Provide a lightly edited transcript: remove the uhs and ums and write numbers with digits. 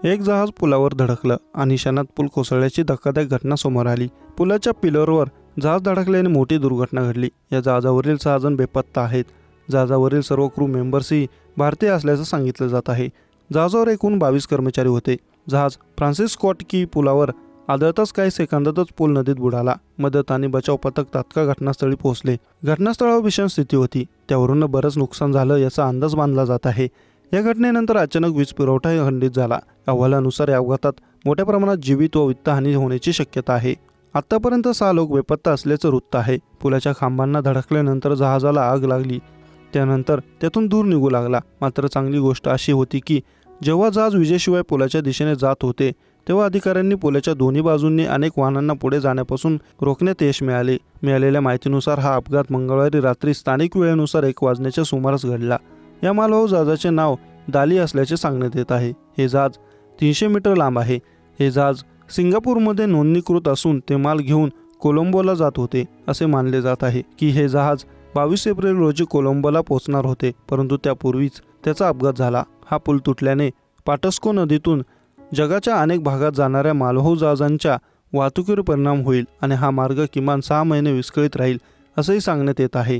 एक जहाज पुलावर धडकलं आणि क्षणात पूल कोसळल्याची धक्कादायक घटना समोर आली। पुलाच्या पिलरवर जहाज धडकल्याने मोठी दुर्घटना घडली। या जहाजावरील 6 जण बेपत्ता आहेत। जहाजावरील सर्व क्रू मेंबर्सही भारतीय असल्याचं सांगितलं जात आहे। जहाजावर एकूण 22 कर्मचारी होते। जहाज फ्रान्सिस स्कॉट की पुलावर आदळताच काही सेकंदातच पूल नदीत बुडाला। मदत आणि बचाव पथक तात्काळ घटनास्थळी पोहोचले। घटनास्थळावर भीषण स्थिती होती, त्यावरून बरंच नुकसान झालं याचा अंदाज बांधला जात आहे। या घटनेनंतर अचानक वीज पुरवठा खंडित झाला। अहवालानुसार या अपघातात मोठ्या प्रमाणात जीवित व वित्तहानी होण्याची शक्यता आहे। आतापर्यंत 6 लोक बेपत्ता असल्याचं वृत्त आहे। पुलाच्या खांबांना धडकल्यानंतर जहाजाला आग लागली, त्यानंतर त्यातून धूर निघू लागला। मात्र चांगली गोष्ट अशी होती की जेव्हा जहाज विजेशिवाय पुलाच्या दिशेने जात होते तेव्हा अधिकाऱ्यांनी पुलाच्या दोन्ही बाजूंनी अनेक वाहनांना पुढे जाण्यापासून रोखण्यात यश मिळाले। मिळालेल्या माहितीनुसार हा अपघात मंगळवारी रात्री स्थानिक वेळेनुसार 1 वाजण्याच्या सुमारास घडला। या मालवाहू जहाजाचे नाव दाली असल्याचे सांगण्यात येत आहे। हे जहाज 300 मीटर लांब आहे। हे जहाज सिंगापूरमध्ये नोंदणीकृत असून ते माल घेऊन कोलंबोला जात होते। असे मानले जात आहे की हे जहाज 22 एप्रिल रोजी कोलंबोला पोहोचणार होते, परंतु त्यापूर्वीच त्याचा अपघात झाला। हा पूल तुटल्याने पाटस्को नदीतून जगाच्या अनेक भागात जाणाऱ्या मालवाहू जहाजांच्या वाहतुकीवर परिणाम होईल आणि हा मार्ग किमान 6 महिने विस्कळीत राहील असंही सांगण्यात येत आहे।